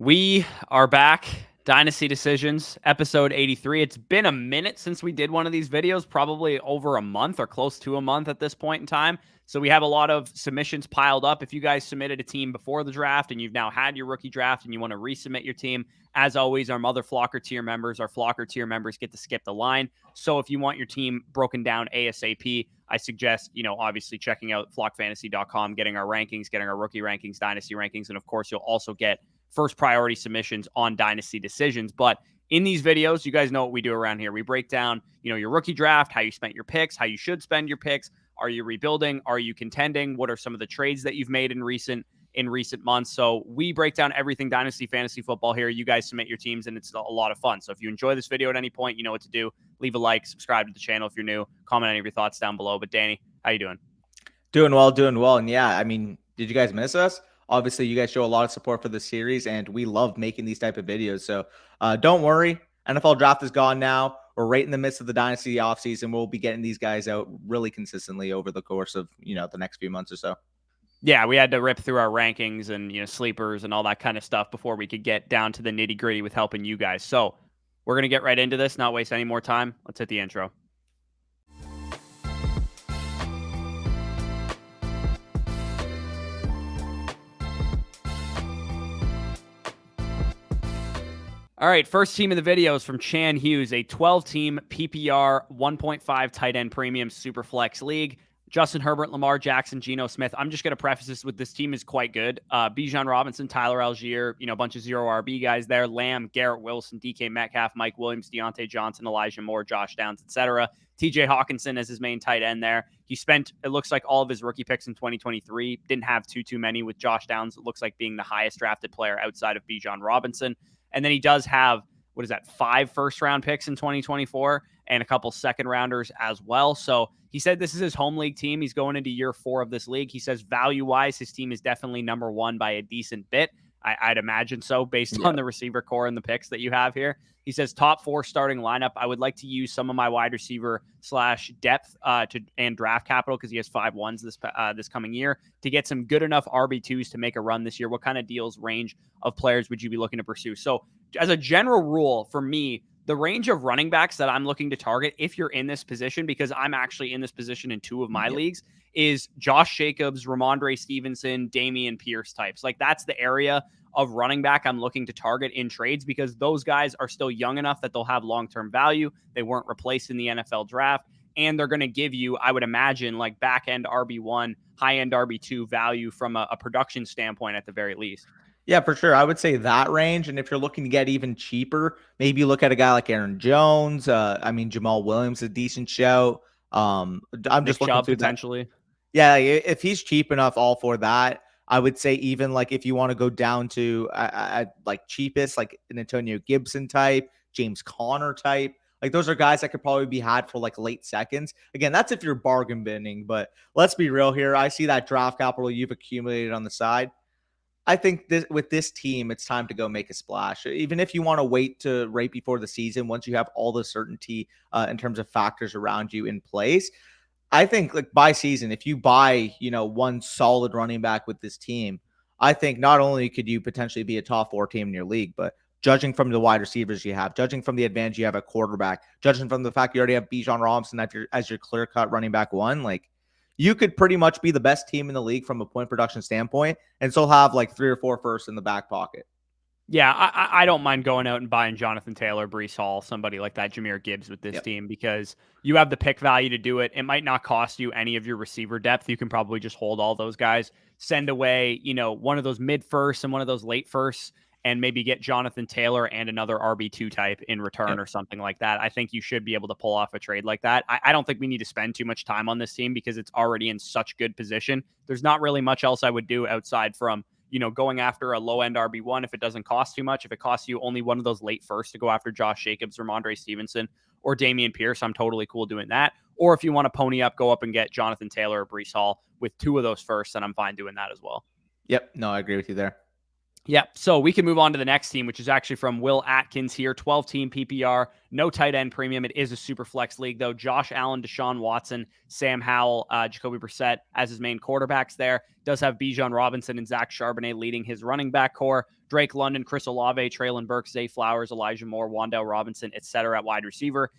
We are back. Dynasty Decisions, episode 83. It's been a minute since we did one of these videos, probably over a month or close to a month at this point in time. So we have a lot of submissions piled up. If you guys submitted a team before the draft and you've now had your rookie draft and you want to resubmit your team, as always, our Mother Flocker tier members, our Flocker tier members get to skip the line. So if you want your team broken down ASAP, I suggest, obviously checking out flockfantasy.com, getting our rankings, getting our rookie rankings, dynasty rankings, and of course, you'll also get first priority submissions on Dynasty Decisions. But in these videos, you guys know what we do around here. We break down, your rookie draft, how you spent your picks, how you should spend your picks. Are you rebuilding? Are you contending? What are some of the trades that you've made in recent months? So we break down everything Dynasty Fantasy Football here. You guys submit your teams, and it's a lot of fun. So if you enjoy this video at any point, you know what to do. Leave a like, subscribe to the channel if you're new, comment any of your thoughts down below. But Danny, how you doing? Doing well. And yeah, I mean, did you guys miss us? Obviously, you guys show a lot of support for the series, and we love making these type of videos. So don't worry. NFL draft is gone now. We're right in the midst of the Dynasty offseason. We'll be getting these guys out really consistently over the course of, the next few months or so. Yeah, we had to rip through our rankings and, sleepers and all that kind of stuff before we could get down to the nitty gritty with helping you guys. So we're going to get right into this, not waste any more time. Let's hit the intro. All right, first team of the video is from Chan Hughes, a 12-team PPR 1.5 tight end premium super flex league. Justin Herbert, Lamar Jackson, Geno Smith. I'm just going to preface this with this team is quite good. Bijan Robinson, Tyler Algier, a bunch of zero RB guys there. Lamb, Garrett Wilson, DK Metcalf, Mike Williams, Deontay Johnson, Elijah Moore, Josh Downs, etc. TJ Hawkinson as his main tight end there. He spent, it looks like, all of his rookie picks in 2023. Didn't have too many, with Josh Downs, it looks like, being the highest drafted player outside of Bijan Robinson. And then he does have, 5 first-round picks in 2024 and a couple second-rounders as well. So he said this is his home league team. He's going into year 4 of this league. He says value-wise, his team is definitely number 1 by a decent bit. I'd imagine so based on the receiver core and the picks that you have here. He says top 4 starting lineup. I would like to use some of my wide receiver / depth and draft capital, because he has 5 ones this coming year, to get some good enough RB2s to make a run this year. What kind of deals, range of players would you be looking to pursue? So as a general rule for me, the range of running backs that I'm looking to target, if you're in this position, because I'm actually in this position in 2 of my leagues, is Josh Jacobs, Ramondre Stevenson, Dameon Pierce types. Like, that's the area of running back I'm looking to target in trades, because those guys are still young enough that they'll have long-term value. They weren't replaced in the NFL draft, and they're going to give you, I would imagine, like back-end RB1, high-end RB2 value from a production standpoint at the very least. Yeah, for sure. I would say that range. And if you're looking to get even cheaper, maybe look at a guy like Aaron Jones. Jamal Williams, a decent shout. I'm just looking through potentially. Yeah, if he's cheap enough, all for that. I would say even like if you want to go down to like cheapest, like an Antonio Gibson type, James Conner type, like those are guys that could probably be had for like late seconds. Again, that's if you're bargain binning, but let's be real here. I see that draft capital you've accumulated on the side. I think with this team, it's time to go make a splash. Even if you want to wait to right before the season, once you have all the certainty in terms of factors around you in place, I think like by season, if you buy, one solid running back with this team, I think not only could you potentially be a top 4 team in your league, but judging from the wide receivers you have, judging from the advantage you have at quarterback, judging from the fact you already have Bijan Robinson as your clear-cut running back 1, like you could pretty much be the best team in the league from a point production standpoint and still have like 3 or 4 firsts in the back pocket. Yeah, I don't mind going out and buying Jonathan Taylor, Breece Hall, somebody like that, Jahmyr Gibbs with this team, because you have the pick value to do it. It might not cost you any of your receiver depth. You can probably just hold all those guys, send away, one of those mid firsts and one of those late firsts, and maybe get Jonathan Taylor and another RB2 type in return or something like that. I think you should be able to pull off a trade like that. I don't think we need to spend too much time on this team because it's already in such good position. There's not really much else I would do outside from going after a low-end RB1 if it doesn't cost too much. If it costs you only one of those late firsts to go after Josh Jacobs, Ramondre Stevenson, or Dameon Pierce, I'm totally cool doing that. Or if you want to pony up, go up and get Jonathan Taylor or Breece Hall with 2 of those firsts, then I'm fine doing that as well. Yep. No, I agree with you there. Yeah, so we can move on to the next team, which is actually from Will Atkins here. 12-team PPR, no tight end premium. It is a super flex league, though. Josh Allen, Deshaun Watson, Sam Howell, Jacoby Brissett as his main quarterbacks there. Does have GBjohn Robinson and Zach Charbonnet leading his running back core. Drake London, Chris Olave, Traylon Burks, Zay Flowers, Elijah Moore, Wan'Dale Robinson, etc. at wide receiver.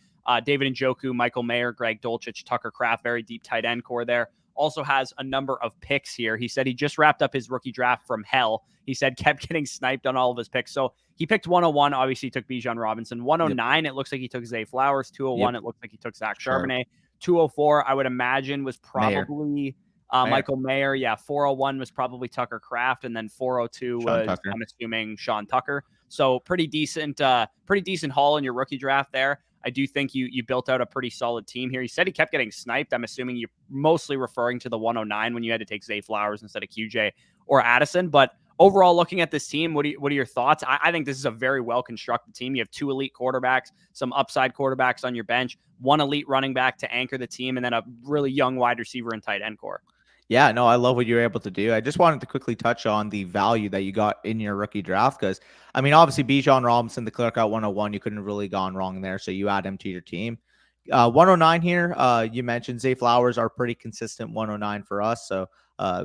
David Njoku, Michael Mayer, Greg Dulcich, Tucker Kraft, very deep tight end core there. Also has a number of picks here. He said he just wrapped up his rookie draft from hell. He said kept getting sniped on all of his picks. So he picked 101. Obviously, he took GBjohn Robinson. 109, It looks like he took Zay Flowers. 201, It looks like he took Zach Charbonnet. 204, I would imagine, was probably Michael Mayer. Yeah, 401 was probably Tucker Kraft, and then 402 was, I'm assuming, Sean Tucker. So pretty decent haul in your rookie draft there. I do think you built out a pretty solid team here. He said he kept getting sniped. I'm assuming you're mostly referring to the 109 when you had to take Zay Flowers instead of QJ or Addison. But overall, looking at this team, what are your thoughts? I think this is a very well-constructed team. You have 2 elite quarterbacks, some upside quarterbacks on your bench, 1 elite running back to anchor the team, and then a really young wide receiver and tight end core. Yeah, no, I love what you were able to do. I just wanted to quickly touch on the value that you got in your rookie draft because, I mean, obviously, GBjohn Robinson, the clear out 101, you couldn't have really gone wrong there. So you add him to your team. 109 here, you mentioned Zay Flowers are pretty consistent 109 for us. So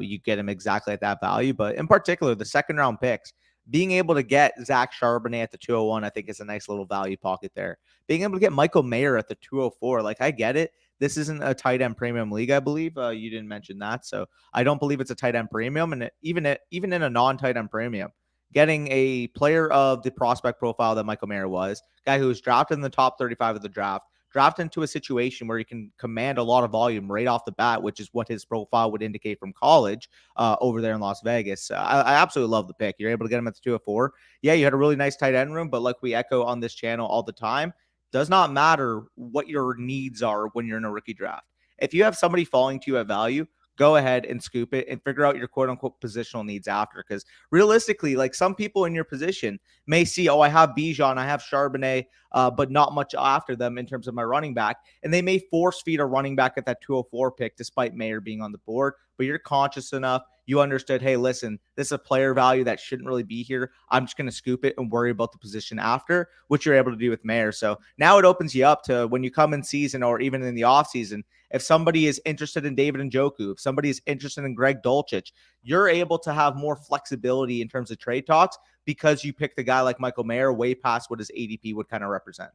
you get him exactly at that value. But in particular, the second round picks, being able to get Zach Charbonnet at the 201, I think is a nice little value pocket there. Being able to get Michael Mayer at the 204, like I get it. This isn't a tight end premium league, I believe. You didn't mention that. So I don't believe it's a tight end premium. And even in a non-tight end premium, getting a player of the prospect profile that Michael Mayer was, guy who was drafted in the top 35 of the draft, drafted into a situation where he can command a lot of volume right off the bat, which is what his profile would indicate from college over there in Las Vegas. I absolutely love the pick. You're able to get him at the 204. Yeah, you had a really nice tight end room, but like we echo on this channel all the time, does not matter what your needs are when you're in a rookie draft. If you have somebody falling to you at value, go ahead and scoop it and figure out your quote unquote positional needs after. Because realistically, like some people in your position may see, oh, I have GBjohn, I have Charbonnet, but not much after them in terms of my running back. And they may force feed a running back at that 204 pick, despite Mayer being on the board. But you're conscious enough. You understood, hey, listen, this is a player value that shouldn't really be here. I'm just going to scoop it and worry about the position after, which you're able to do with Mayer. So now it opens you up to when you come in season or even in the off season, if somebody is interested in David Njoku, if somebody is interested in Greg Dulcich, you're able to have more flexibility in terms of trade talks because you picked a guy like Michael Mayer way past what his ADP would kind of represent.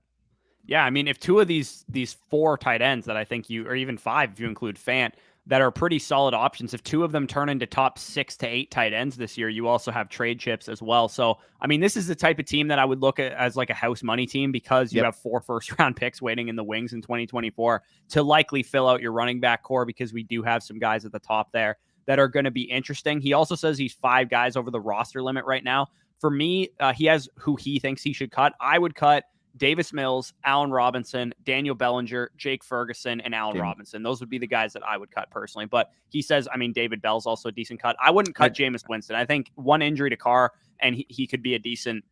Yeah, I mean, if 2 of these 4 tight ends that I think or even 5 if you include Fant, that are pretty solid options, if 2 of them turn into top 6 to 8 tight ends this year, you also have trade chips as well. So, I mean, this is the type of team that I would look at as like a house money team because you have 4 first-round picks waiting in the wings in 2024 to likely fill out your running back core because we do have some guys at the top there that are going to be interesting. He also says he's 5 guys over the roster limit right now. For me, he has who he thinks he should cut. I would cut Davis Mills, Allen Robinson, Daniel Bellinger, Jake Ferguson, and Allen Robinson. Those would be the guys that I would cut personally. But he says, I mean, David Bell's also a decent cut. I wouldn't cut Jameis Winston. I think one injury to Carr, and he could be a decent,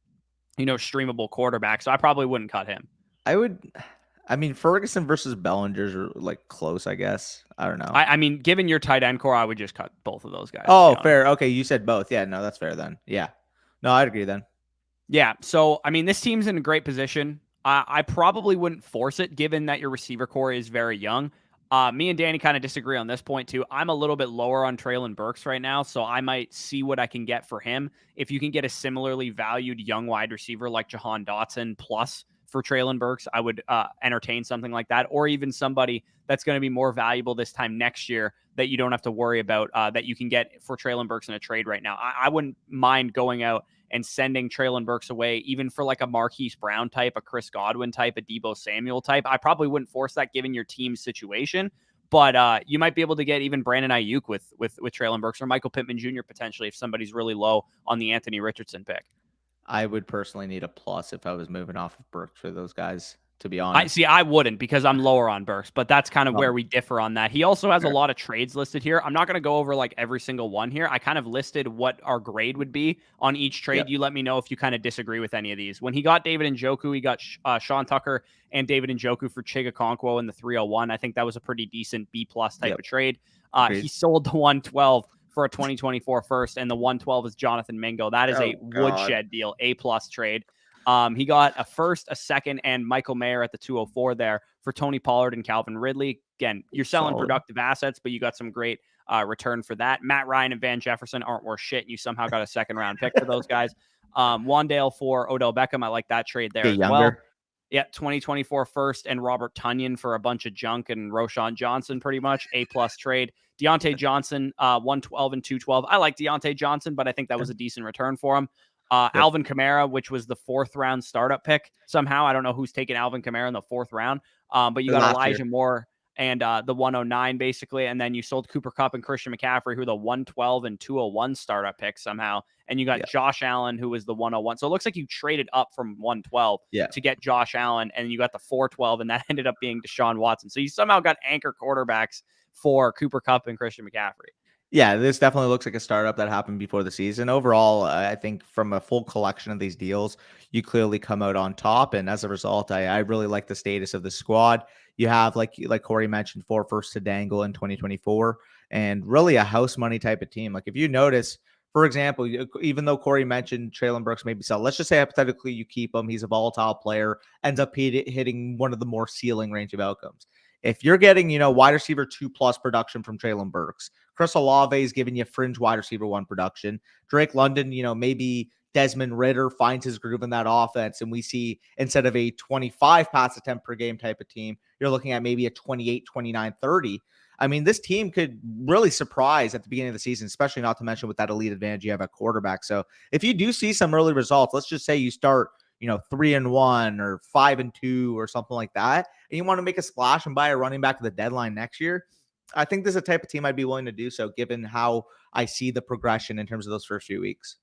streamable quarterback. So I probably wouldn't cut him. I mean, Ferguson versus Bellinger's are like close, I guess. I don't know. I mean, given your tight end core, I would just cut both of those guys. Oh, fair. Okay, you said both. Yeah, no, that's fair then. Yeah. No, I'd agree then. Yeah. So, I mean, this team's in a great position. I probably wouldn't force it given that your receiver core is very young. Me and Danny kind of disagree on this point too. I'm a little bit lower on Traylon Burks right now, so I might see what I can get for him. If you can get a similarly valued young wide receiver like Jahan Dotson plus for Traylon Burks, I would entertain something like that, or even somebody that's going to be more valuable this time next year that you don't have to worry about that you can get for Traylon Burks in a trade right now. I wouldn't mind going out and sending Traylon Burks away, even for like a Marquise Brown type, a Chris Godwin type, a Deebo Samuel type. I probably wouldn't force that given your team's situation, but you might be able to get even Brandon Ayuk with Traylon Burks or Michael Pittman Jr. potentially if somebody's really low on the Anthony Richardson pick. I would personally need a plus if I was moving off of Burks for those guys, to be honest. I wouldn't because I'm lower on Burks, but that's kind of where we differ on that. He also has a lot of trades listed here. I'm not going to go over like every single one here. I kind of listed what our grade would be on each trade. You let me know if you kind of disagree with any of these. When he got David Njoku, he got Sean Tucker and David Njoku for Chigakonkwo in the 301. I think that was a pretty decent B+ type of trade. He sold the 112 for a 2024 first, and the 112 is Jonathan Mingo. That is a woodshed deal, A+ trade. He got a first, a second, and Michael Mayer at the 204 there for Tony Pollard and Calvin Ridley. Again, you're selling productive assets, but you got some great return for that. Matt Ryan and Van Jefferson aren't worth shit. You somehow got a second-round pick for those guys. Wandale for Odell Beckham. I like that trade there as well. Yeah, 2024 first and Robert Tonyan for a bunch of junk and Roshan Johnson, pretty much A+ trade. Deontay Johnson, 112 and 212. I like Deontay Johnson, but I think that was a decent return for him. Alvin Kamara, which was the 4th round startup pick. Somehow, I don't know who's taking Alvin Kamara in the 4th round. But you got Elijah Moore and the 109 basically, and then you sold Cooper Kupp and Christian McCaffrey, who are the 112 and 201 startup picks somehow, and you got Josh Allen, who was the 101. So it looks like you traded up from 112 to get Josh Allen, and you got the 412, and that ended up being Deshaun Watson. So you somehow got anchor quarterbacks for Cooper Kupp and Christian McCaffrey. Yeah, this definitely looks like a startup that happened before the season. Overall, I think from a full collection of these deals, you clearly come out on top. And as a result, I really like the status of the squad. You have, like Corey mentioned, 4 firsts to dangle in 2024, and really a house money type of team. Like if you notice, for example, even though Corey mentioned Treylon Burks maybe sell, let's just say hypothetically you keep him. He's a volatile player, ends up hitting one of the more ceiling range of outcomes. If you're getting, wide receiver 2+ production from Treylon Burks, Chris Olave is giving you fringe wide receiver 1 production. Drake London, maybe Desmond Ridder finds his groove in that offense, and we see instead of a 25 pass attempt per game type of team, you're looking at maybe a 28, 29, 30. I mean, this team could really surprise at the beginning of the season, especially not to mention with that elite advantage you have at quarterback. So if you do see some early results, let's just say you start 3-1 or 5-2 or something like that, and you want to make a splash and buy a running back at the deadline next year, I think this is a type of team I'd be willing to do so, given how I see the progression in terms of those first few weeks.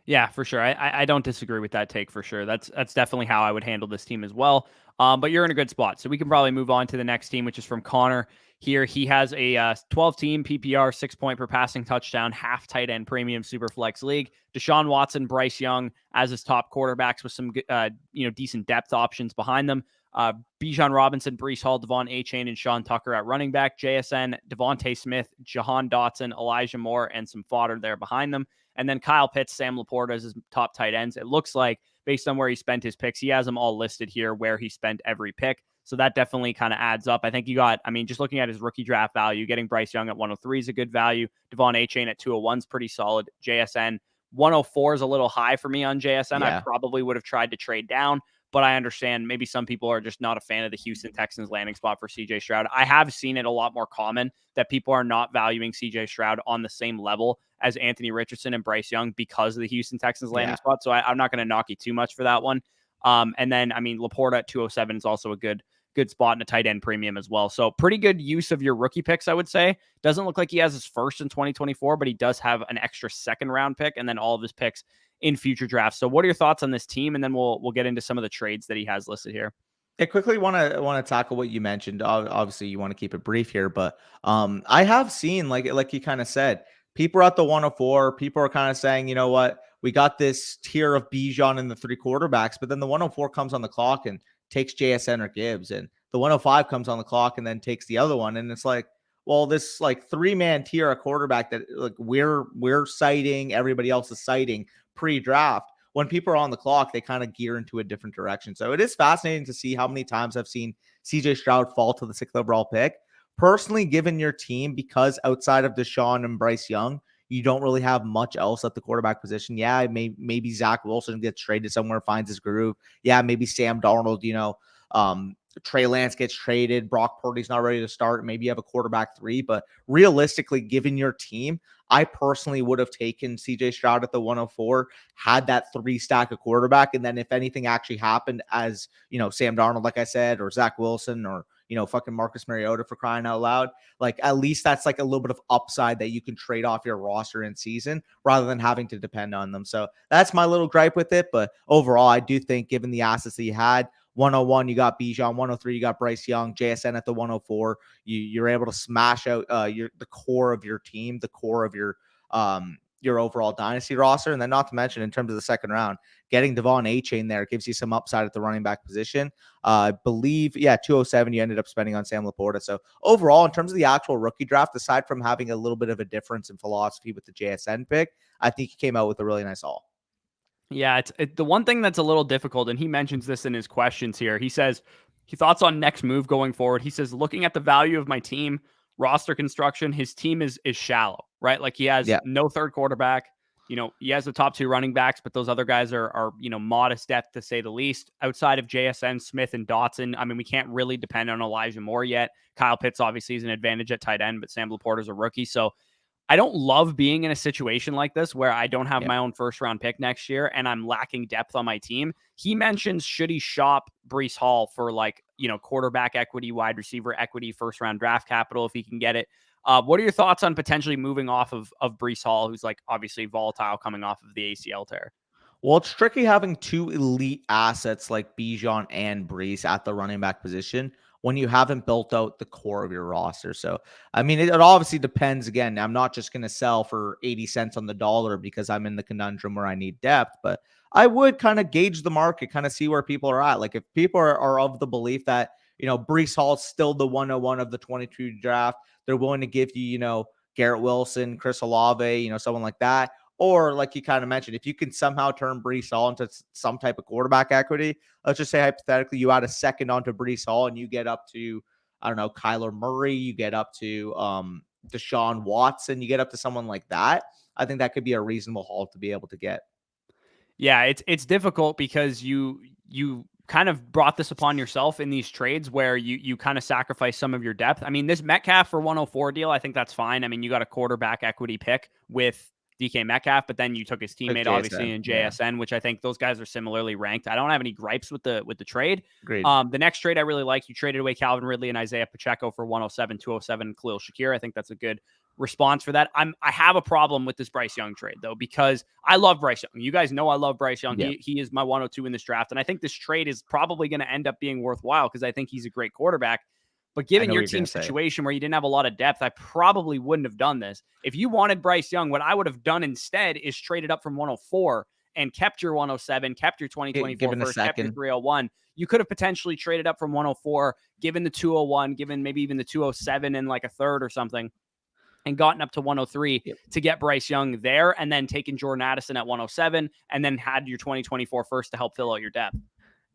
Yeah, for sure. I don't disagree with that take for sure. That's definitely how I would handle this team as well. But you're in a good spot. So we can probably move on to the next team, which is from Connor here. He has a 12-team PPR, 6-point per passing touchdown, half tight end premium super flex league. Deshaun Watson, Bryce Young as his top quarterbacks with some decent depth options behind them. Bijan Robinson, Breece Hall, Devon Achane, and Sean Tucker at running back. JSN, Devontae Smith, Jahan Dotson, Elijah Moore, and some fodder there behind them. And then Kyle Pitts, Sam Laporta as his top tight ends. It looks like, based on where he spent his picks, he has them all listed here where he spent every pick. So that definitely kind of adds up. I think you got, just looking at his rookie draft value, getting Bryce Young at 103 is a good value. Devon Achane at 201 is pretty solid. JSN 104 is a little high for me on JSN. I probably would have tried to trade down, but I understand maybe some people are just not a fan of the Houston Texans landing spot for CJ Stroud. I have seen it a lot more common that people are not valuing CJ Stroud on the same level as Anthony Richardson and Bryce Young because of the Houston Texans landing spot. So I'm not going to knock you too much for that one. And then, Laporta at 207 is also a good spot in a tight end premium as well. So pretty good use of your rookie picks, I would say. Doesn't look like he has his first in 2024, but he does have an extra 2nd round pick and then all of his picks in future drafts. So what are your thoughts on this team? And then we'll get into some of the trades that he has listed here. I quickly want to tackle what you mentioned. Obviously, you want to keep it brief here, but I have seen, like you kind of said, people are at the 104. People are kind of saying, you know what, we got this tier of Bijan and the 3 quarterbacks, but then the 104 comes on the clock and takes JSN or Gibbs, and the 105 comes on the clock and then takes the other one, and it's like, well, this 3-man tier of quarterback that we're citing, everybody else is citing pre-draft. When people are on the clock, they kind of gear into a different direction. So it is fascinating to see how many times I've seen CJ Stroud fall to the 6th overall pick. Personally, given your team, because outside of Deshaun and Bryce Young, you don't really have much else at the quarterback position. Yeah, maybe Zach Wilson gets traded somewhere, finds his groove. Yeah, maybe Sam Darnold, Trey Lance gets traded. Brock Purdy's not ready to start. Maybe you have a quarterback 3, but realistically, given your team, I personally would have taken CJ Stroud at the 104, had that 3 stack of quarterback. And then if anything actually happened as, Sam Darnold, like I said, or Zach Wilson, or, fucking Marcus Mariota, for crying out loud, like at least that's like a little bit of upside that you can trade off your roster in season rather than having to depend on them. So that's my little gripe with it. But overall, I do think given the assets that you had, 101, you got Bijan. 103, you got Bryce Young. JSN at the 104. You're able to smash out the core of your team, the core of your your overall dynasty roster. And then not to mention in terms of the second round, getting Devon A-Chain there gives you some upside at the running back position. I believe, yeah, 207 you ended up spending on Sam Laporta. So overall, in terms of the actual rookie draft, aside from having a little bit of a difference in philosophy with the JSN pick, I think he came out with a really nice haul. Yeah, the one thing that's a little difficult, and he mentions this in his questions here. He says he thoughts on next move going forward. He says, looking at the value of my team, roster construction, his team is shallow, right? Like he has Yeah. no third quarterback. He has the top 2 running backs, but those other guys are modest depth to say the least. Outside of JSN, Smith, and Dotson, I mean, we can't really depend on Elijah Moore yet. Kyle Pitts obviously is an advantage at tight end, but Sam Laporta's a rookie, so I don't love being in a situation like this where I don't have my own first round pick next year and I'm lacking depth on my team. He mentions, should he shop Breece Hall for quarterback equity, wide receiver equity, first round draft capital if he can get it. What are your thoughts on potentially moving off of Breece Hall, who's obviously volatile coming off of the ACL tear? Well, it's tricky having 2 elite assets like GBjohn and Breece at the running back position when you haven't built out the core of your roster. So, I mean, it obviously depends. Again, I'm not just going to sell for 80 cents on the dollar because I'm in the conundrum where I need depth, but I would kind of gauge the market, kind of see where people are at. Like if people are of the belief that, Breece Hall's still the 101 of the 22 draft, they're willing to give you, Garrett Wilson, Chris Olave, someone like that. Or like you kind of mentioned, if you can somehow turn Breece Hall into some type of quarterback equity, let's just say hypothetically you add a second onto Breece Hall and you get up to, I don't know, Kyler Murray, you get up to Deshaun Watson, you get up to someone like that. I think that could be a reasonable haul to be able to get. Yeah, it's difficult because you kind of brought this upon yourself in these trades where you kind of sacrifice some of your depth. I mean, this Metcalf for 104 deal, I think that's fine. I mean, you got a quarterback equity pick with DK Metcalf, but then you took his teammate obviously in JSN, which I think those guys are similarly ranked. I don't have any gripes with the trade. Great. The next trade I really like, you traded away Calvin Ridley and Isaiah Pacheco for 107, 207, Khalil Shakir. I think that's a good response for that. I have a problem with this Bryce Young trade though, because I love Bryce Young. You guys know I love Bryce Young. Yeah. He is my 102 in this draft. And I think this trade is probably going to end up being worthwhile because I think he's a great quarterback. But given your team's situation where you didn't have a lot of depth, I probably wouldn't have done this. If you wanted Bryce Young, what I would have done instead is traded up from 104 and kept your 107, kept your 2024 first, kept your 301. You could have potentially traded up from 104, given the 201, given maybe even the 207 and like a third or something, and gotten up to 103 to get Bryce Young there, and then taken Jordan Addison at 107, and then had your 2024 first to help fill out your depth.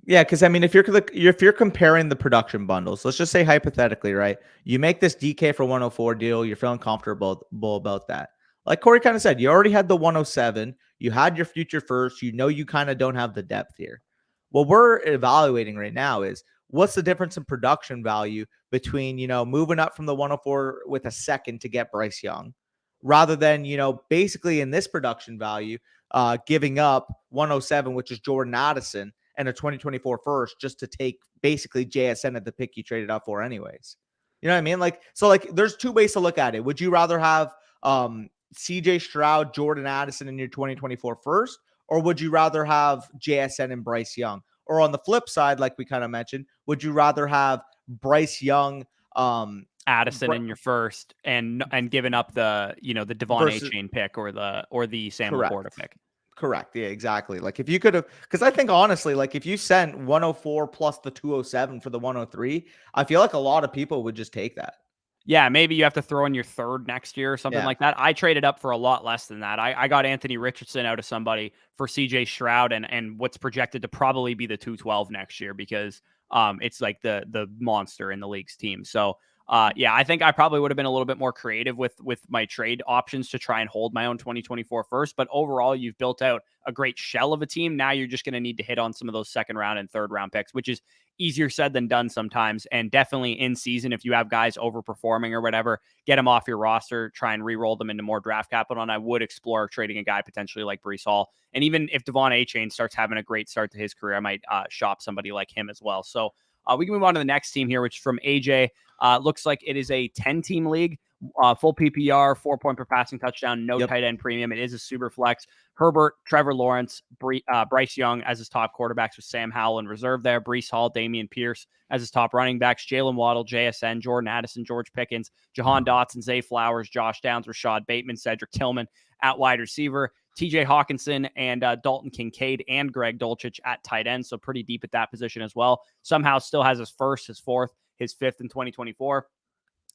Yeah, because I mean, if you're comparing the production bundles, let's just say hypothetically, right? You make this DK for 104 deal, you're feeling comfortable about that. Like Corey kind of said, you already had the 107, you had your future first, you kind of don't have the depth here. What we're evaluating right now is what's the difference in production value between, moving up from the 104 with a second to get Bryce Young, rather than, basically in this production value, giving up 107, which is Jordan Addison, and a 2024 first just to take basically JSN at the pick you traded up for anyways. You know what I mean? So there's 2 ways to look at it. Would you rather have CJ Stroud, Jordan Addison in your 2024 first, or would you rather have JSN and Bryce Young? Or on the flip side, like we kind of mentioned, would you rather have Bryce Young, Addison in your first and giving up the the Devon A-Chain pick or the Sam Laporta pick? Correct. Yeah, exactly. Like if you could have, because I think honestly, like if you sent 104 plus the 207 for the 103, I feel like a lot of people would just take that. Yeah, maybe you have to throw in your third next year or something like that. I traded up for a lot less than that. I got Anthony Richardson out of somebody for CJ Stroud and what's projected to probably be the 212 next year because it's like the monster in the league's team. So yeah, I think I probably would have been a little bit more creative with my trade options to try and hold my own 2024 first. But overall, you've built out a great shell of a team. Now you're just going to need to hit on some of those second round and third round picks, which is easier said than done sometimes. And definitely in season, if you have guys overperforming or whatever, get them off your roster, try and re-roll them into more draft capital. And I would explore trading a guy potentially like Breece Hall. And even if Devon A-Chain starts having a great start to his career, I might shop somebody like him as well. So we can move on to the next team here, which is from AJ. Looks like it is a 10-team league. Full PPR, 4 point per passing touchdown, no tight end premium. It is a super flex. Herbert, Trevor Lawrence, Bryce Young as his top quarterbacks with Sam Howell in reserve there. Breece Hall, Dameon Pierce as his top running backs. Jalen Waddle, JSN, Jordan Addison, George Pickens, Jahan Dotson, Zay Flowers, Josh Downs, Rashad Bateman, Cedric Tillman at wide receiver. TJ Hawkinson and Dalton Kincaid and Greg Dulcich at tight end. So pretty deep at that position as well. Somehow still has his first, his fourth, his fifth in 2024.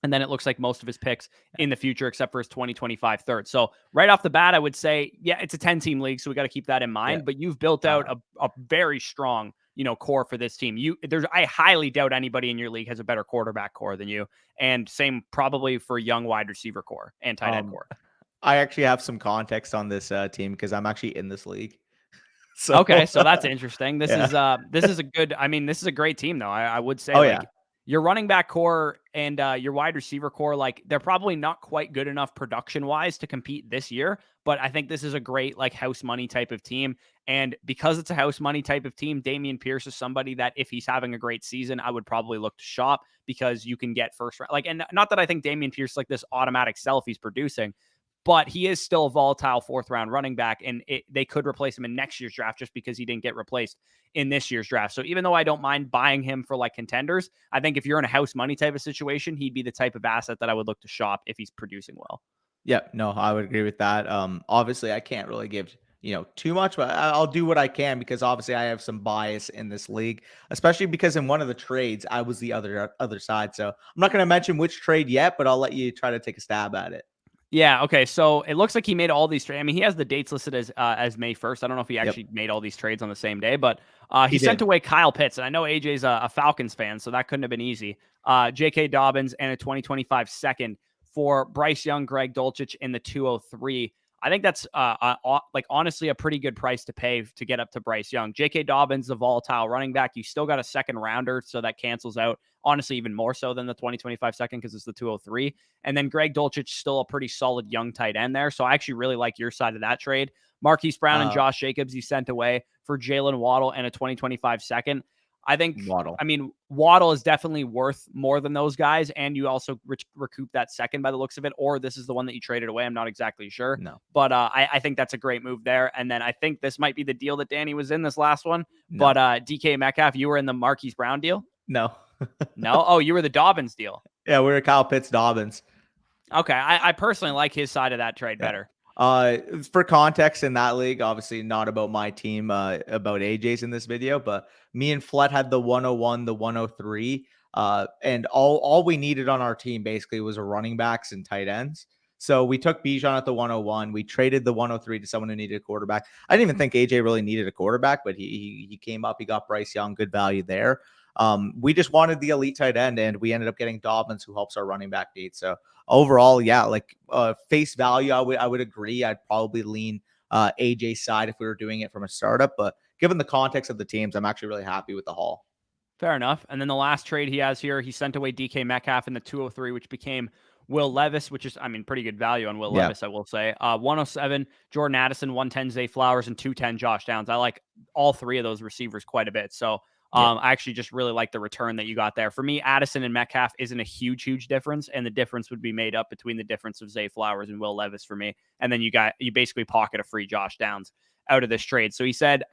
And then it looks like most of his picks in the future, except for his 2025 third. So right off the bat, I would say, yeah, it's a 10-team league, so we got to keep that in mind. But you've built out a very strong, core for this team. I highly doubt anybody in your league has a better quarterback core than you. And same probably for young wide receiver core and tight end core. I actually have some context on this team because I'm actually in this league. Okay, so that's interesting. This is a good. I mean, this is a great team, though. I would say, your running back core and your wide receiver core, like they're probably not quite good enough production wise to compete this year. But I think this is a great like house money type of team. And because it's a house money type of team, Dameon Pierce is somebody that if he's having a great season, I would probably look to shop because you can get first round. Like, and not that I think Dameon Pierce like this automatic sell if he's producing, but he is still a volatile fourth round running back, and they could replace him in next year's draft just because he didn't get replaced in this year's draft. So even though I don't mind buying him for like contenders, I think if you're in a house money type of situation, he'd be the type of asset that I would look to shop if he's producing well. Yeah, no, I would agree with that. Obviously I can't really give, too much, but I'll do what I can because obviously I have some bias in this league, especially because in one of the trades, I was the other side. So I'm not going to mention which trade yet, but I'll let you try to take a stab at it. Yeah. Okay. So it looks like he made all these trades. I mean, he has the dates listed as May 1st. I don't know if he actually made all these trades on the same day, but he sent away Kyle Pitts. And I know AJ's a Falcons fan, so that couldn't have been easy. J.K. Dobbins and a 2025 second for Bryce Young, Greg Dulcich in the 203. I think that's like honestly a pretty good price to pay to get up to Bryce Young. J.K. Dobbins, the volatile running back. You still got a second rounder, so that cancels out. Honestly, even more so than the 2025 second because it's the 203. And then Greg Dulcich, still a pretty solid young tight end there. So I actually really like your side of that trade. Marquise Brown and Josh Jacobs, you sent away for Jalen Waddle and a 2025 second. I think, Waddle is definitely worth more than those guys. And you also recoup that second by the looks of it. Or this is the one that you traded away. I'm not exactly sure. No. But I think that's a great move there. And then I think this might be the deal that Danny was in this last one. No. But DK Metcalf, you were in the Marquise Brown deal? No. No? Oh, you were the Dobbins deal. Yeah, we were Kyle Pitts Dobbins. Okay. I personally like his side of that trade better. For context in that league, obviously not about my team, about AJ's in this video, but me and Flett had the 101, the 103, and all we needed on our team basically was a running backs and tight ends. So we took Bijan at the 101. We traded the 103 to someone who needed a quarterback. I didn't even think AJ really needed a quarterback, but he came up. He got Bryce Young, good value there. We just wanted the elite tight end, and we ended up getting Dobbins, who helps our running back needs. So overall, yeah, like face value, I would agree. I'd probably lean AJ's side if we were doing it from a startup. But given the context of the teams, I'm actually really happy with the haul. Fair enough. And then the last trade he has here, he sent away DK Metcalf in the 203, which became Will Levis, which is, pretty good value on Will Levis, I will say. 107, Jordan Addison, 110, Zay Flowers, and 210, Josh Downs. I like all three of those receivers quite a bit. So I actually just really like the return that you got there. For me, Addison and Metcalf isn't a huge difference, and the difference would be made up between the difference of Zay Flowers and Will Levis for me. And then you basically pocket a free Josh Downs out of this trade. So he said,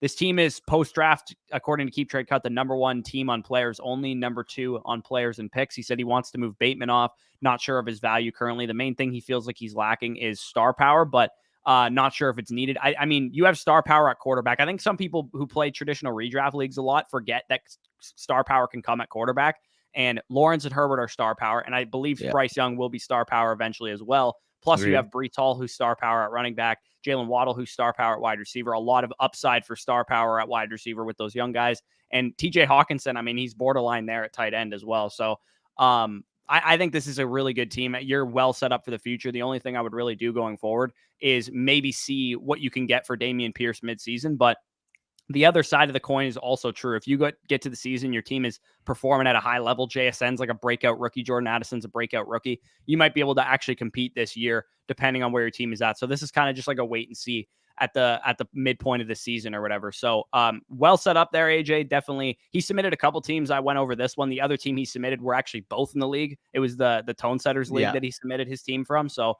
this team is post-draft, according to Keep Trade Cut, the number one team on players only, number two on players and picks. He said he wants to move Bateman off. Not sure of his value currently. The main thing he feels like he's lacking is star power, but not sure if it's needed. I mean, you have star power at quarterback. I think some people who play traditional redraft leagues a lot forget that star power can come at quarterback. And Lawrence and Herbert are star power. And I believe Bryce Young will be star power eventually as well. Plus, you have Breece Hall, who's star power at running back, Jalen Waddle, who's star power at wide receiver. A lot of upside for star power at wide receiver with those young guys. And TJ Hawkinson, he's borderline there at tight end as well. So I think this is a really good team. You're well set up for the future. The only thing I would really do going forward is maybe see what you can get for Dameon Pierce midseason. But the other side of the coin is also true. If you get to the season, your team is performing at a high level. JSN's like a breakout rookie. Jordan Addison's a breakout rookie. You might be able to actually compete this year, depending on where your team is at. So this is kind of just like a wait and see at the midpoint of the season or whatever. So well set up there, AJ. Definitely. He submitted a couple teams. I went over this one. The other team he submitted were actually both in the league. It was the Tone Setters League that he submitted his team from. So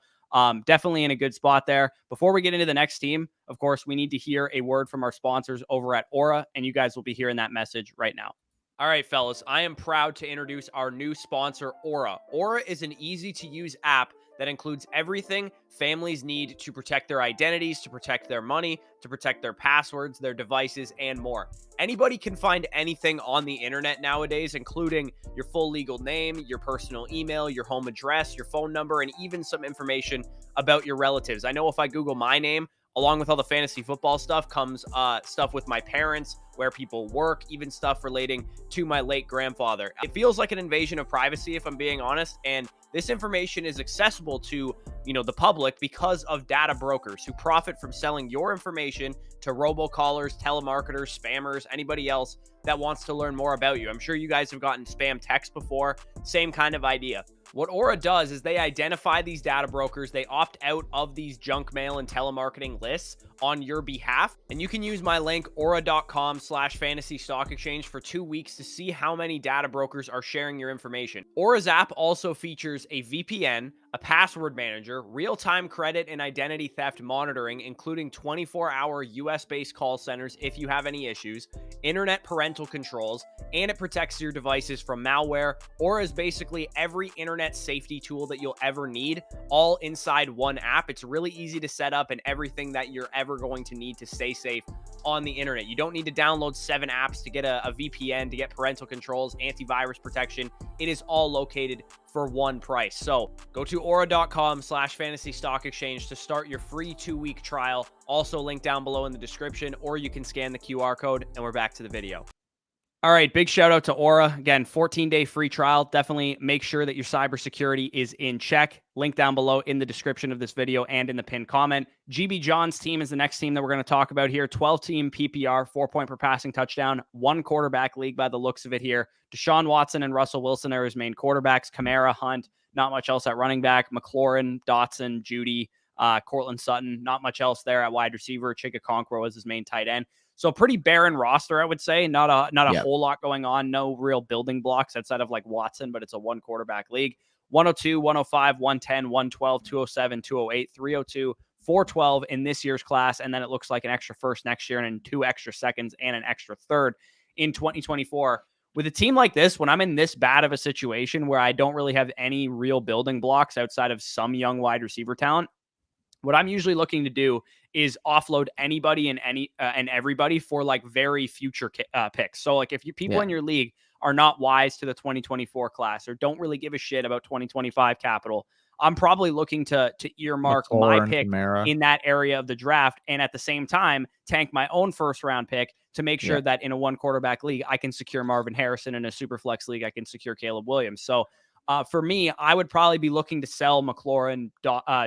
definitely in a good spot there. Before we get into the next team, of course, we need to hear a word from our sponsors over at Aura, and you guys will be hearing that message right now. All right, fellas, I am proud to introduce our new sponsor, Aura. Aura is an easy-to-use app that includes everything families need to protect their identities, to protect their money, to protect their passwords, their devices, and more. Anybody can find anything on the internet nowadays, including your full legal name, your personal email, your home address, your phone number, and even some information about your relatives. I know if I Google my name, along with all the fantasy football stuff comes stuff with my parents, where people work, even stuff relating to my late grandfather. It feels like an invasion of privacy, if I'm being honest, and this information is accessible to, the public because of data brokers who profit from selling your information to robocallers, telemarketers, spammers, anybody else that wants to learn more about you. I'm sure you guys have gotten spam texts before, same kind of idea. What Aura does is they identify these data brokers, they opt out of these junk mail and telemarketing lists on your behalf, and you can use my link aura.com/fantasy stock exchange for 2 weeks to see how many data brokers are sharing your information. Aura's app also features a VPN, a password manager, real-time credit and identity theft monitoring, including 24-hour US-based call centers if you have any issues, internet parental controls, and it protects your devices from malware. Aura is basically every internet safety tool that you'll ever need, all inside one app. It's really easy to set up and everything that you're ever going to need to stay safe on the internet. You don't need to download 7 apps to get a VPN, to get parental controls, antivirus protection. It is all located for one price. So go to aura.com/fantasy stock exchange to start your free 2-week trial. Also linked down below in the description, or you can scan the QR code, and we're back to the video. All right, big shout out to Aura. Again, 14-day free trial. Definitely make sure that your cybersecurity is in check. Link down below in the description of this video and in the pinned comment. GBjohn's team is the next team that we're going to talk about here. 12-team PPR, 4-point per passing touchdown, 1 quarterback league by the looks of it here. Deshaun Watson and Russell Wilson are his main quarterbacks. Kamara, Hunt, not much else at running back. McLaurin, Dotson, Judy, Cortland Sutton, not much else there at wide receiver. Chika Conqueror was his main tight end. So pretty barren roster, I would say. Not a whole lot going on. No real building blocks outside of like Watson, but it's a 1 quarterback league. 102, 105, 110, 112, 207, 208, 302, 412 in this year's class. And then it looks like an extra first next year and then 2 extra seconds and an extra third in 2024. With a team like this, when I'm in this bad of a situation where I don't really have any real building blocks outside of some young wide receiver talent, what I'm usually looking to do is offload anybody and everybody for like very future picks. So like if you people in your league are not wise to the 2024 class or don't really give a shit about 2025 capital, I'm probably looking to earmark my pick in that area of the draft, and at the same time tank my own first round pick to make sure that in a 1 quarterback league I can secure Marvin Harrison. In a super flex league I can secure Caleb Williams. So for me, I would probably be looking to sell McLaurin,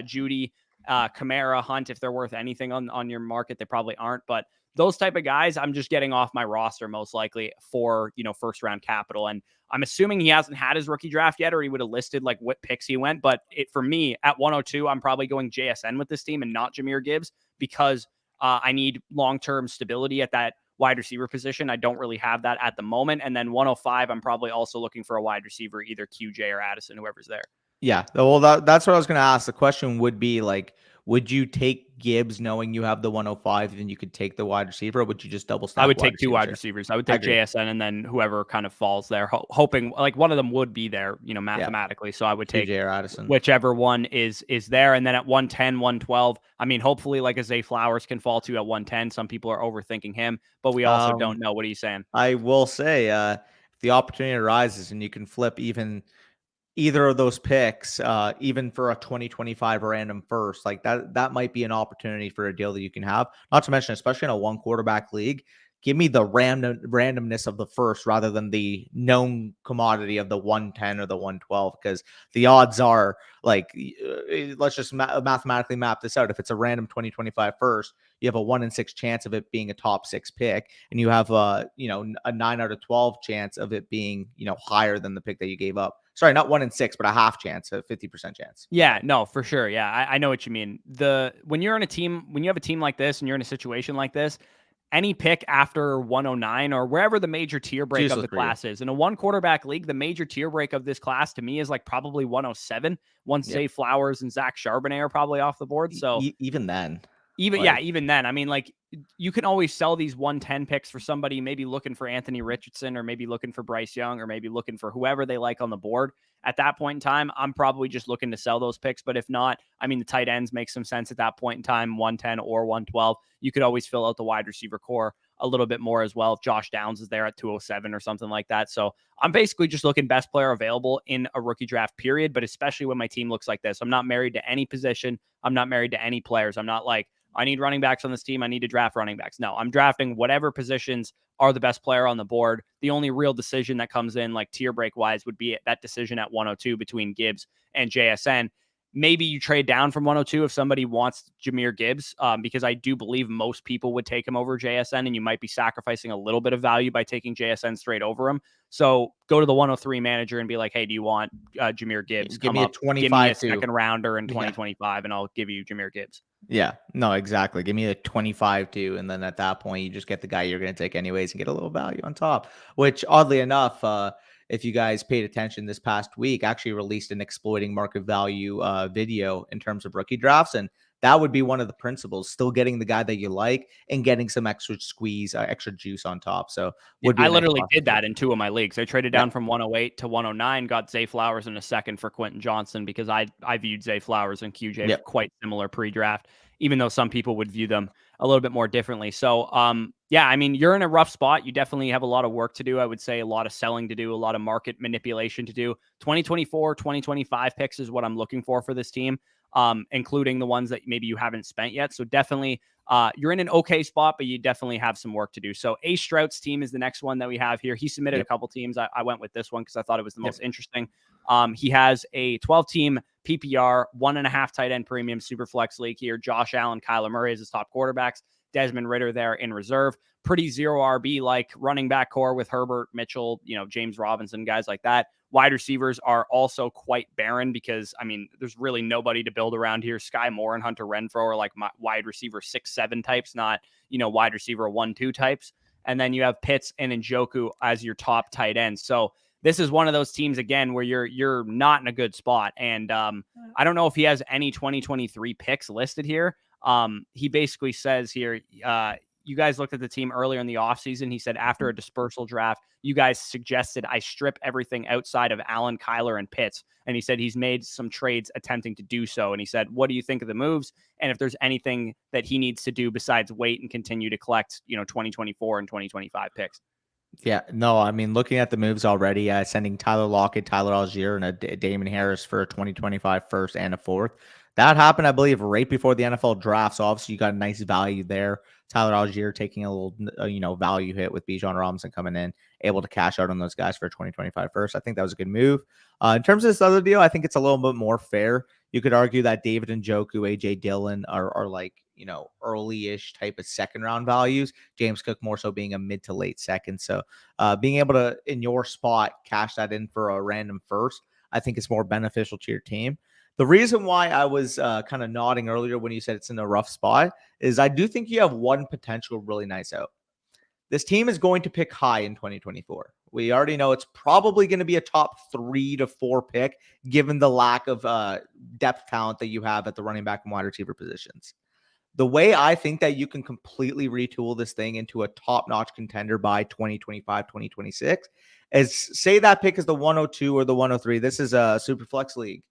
Judy, Kamara, Hunt, if they're worth anything on your market. They probably aren't, but those type of guys, I'm just getting off my roster most likely for, first round capital. And I'm assuming he hasn't had his rookie draft yet, or he would have listed like what picks he went. But for me at 102, I'm probably going JSN with this team and not Jahmyr Gibbs, because I need long-term stability at that wide receiver position. I don't really have that at the moment. And then 105, I'm probably also looking for a wide receiver, either QJ or Addison, whoever's there. Yeah, well, that's what I was going to ask. The question would be like, would you take Gibbs knowing you have the 105, then you could take the wide receiver, or would you just double stack? I would take 2 wide receivers. I would take JSN and then whoever kind of falls there, hoping like one of them would be there, mathematically. So I would take TJ or Addison, whichever one is there. And then at 110, 112, I mean, hopefully like a Zay Flowers can fall to at 110. Some people are overthinking him, but we also don't know. What are you saying? I will say, if the opportunity arises and you can flip either of those picks, even for a 2025 random first, like that might be an opportunity for a deal that you can have. Not to mention, especially in a 1 quarterback league, give me the randomness of the first rather than the known commodity of the 110 or the 112, because the odds are like, let's just mathematically map this out. If it's a random 2025 first, you have a 1 in 6 chance of it being a top 6 pick, and you have a 9 out of 12 chance of it being higher than the pick that you gave up. Sorry, not 1 in 6, but a half chance, a 50% chance. Yeah, no, for sure. Yeah, I know what you mean. When you're on a team, when you have a team like this and you're in a situation like this, any pick after 109 or wherever the major tier break of the class is. In a one quarterback league, the major tier break of this class to me is like probably 107. Once Zay Flowers and Zach Charbonnet are probably off the board. So even then. Even then, I mean, like, you can always sell these 110 picks for somebody maybe looking for Anthony Richardson or maybe looking for Bryce Young or maybe looking for whoever they like on the board. At that point in time, I'm probably just looking to sell those picks. But if not, I mean, the tight ends make some sense at that point in time, 110 or 112. You could always fill out the wide receiver core a little bit more as well if Josh Downs is there at 207 or something like that. So I'm basically just looking best player available in a rookie draft period, but especially when my team looks like this. I'm not married to any position. I'm not married to any players. I'm not like, I need running backs on this team. I need to draft running backs. No, I'm drafting whatever positions are the best player on the board. The only real decision that comes in like tier break wise would be that decision at 102 between Gibbs and JSN. Maybe you trade down from 102 if somebody wants Jahmyr Gibbs, because I do believe most people would take him over JSN, and you might be sacrificing a little bit of value by taking JSN straight over him. So go to the 103 manager and be like, hey, do you want Jahmyr Gibbs? Give me a second rounder in 2025, and I'll give you Jahmyr Gibbs. Yeah, no, exactly. Give me a 25 too, and then at that point, you just get the guy you're going to take anyways and get a little value on top. Which, oddly enough, if you guys paid attention this past week, actually released an exploiting market value video in terms of rookie drafts, and that would be one of the principles: still getting the guy that you like and getting some extra squeeze, extra juice on top. So I literally did that in 2 of my leagues. I traded down from 108 to 109, got Zay Flowers in a second for Quentin Johnson because I viewed Zay Flowers and QJ quite similar pre-draft, even though some people would view them a little bit more differently. So, yeah, I mean, you're in a rough spot. You definitely have a lot of work to do. I would say a lot of selling to do, a lot of market manipulation to do. 2024, 2025 picks is what I'm looking for this team, including the ones that maybe you haven't spent yet. So definitely, you're in an okay spot, but you definitely have some work to do. So AStrout's team is the next one that we have here. He submitted a couple teams. I went with this one because I thought it was the most interesting. He has a 12-team PPR, 1.5 tight end premium super flex league here. Josh Allen, Kyler Murray as his top quarterbacks. Desmond Ridder there in reserve. Pretty zero RB like running back core with Herbert, Mitchell, James Robinson, guys like that. Wide receivers are also quite barren because, I mean, there's really nobody to build around here. Sky Moore and Hunter Renfrow are like my wide receiver 6-7 types, not, wide receiver 1-2 types. And then you have Pitts and Njoku as your top tight ends. So this is one of those teams, again, where you're not in a good spot. And I don't know if he has any 2023 picks listed here. He basically says here, you guys looked at the team earlier in the offseason. He said after a dispersal draft, you guys suggested I strip everything outside of Allen, Kyler, and Pitts. And he said he's made some trades attempting to do so. And he said, what do you think of the moves? And if there's anything that he needs to do besides wait and continue to collect, 2024 and 2025 picks. Yeah, no, I mean, looking at the moves already, sending Tyler Lockett, Tyler Algier, and a Damon Harris for a 2025 first and a fourth. That happened, I believe, right before the NFL draft. So obviously, you got a nice value there. Tyler Algier taking a little, value hit with Bijan Robinson coming in, able to cash out on those guys for a 2025 first. I think that was a good move. In terms of this other deal, I think it's a little bit more fair. You could argue that David Njoku, AJ Dillon are like, early-ish type of second round values. James Cook more so being a mid to late second. So being able to, in your spot, cash that in for a random first, I think it's more beneficial to your team. The reason why I was kind of nodding earlier when you said it's in a rough spot is I do think you have one potential really nice out. This team is going to pick high in 2024. We already know it's probably going to be a top 3 to 4 pick, given the lack of depth talent that you have at the running back and wide receiver positions. The way I think that you can completely retool this thing into a top-notch contender by 2025, 2026 is, say that pick is the 102 or the 103. This is a super flex league.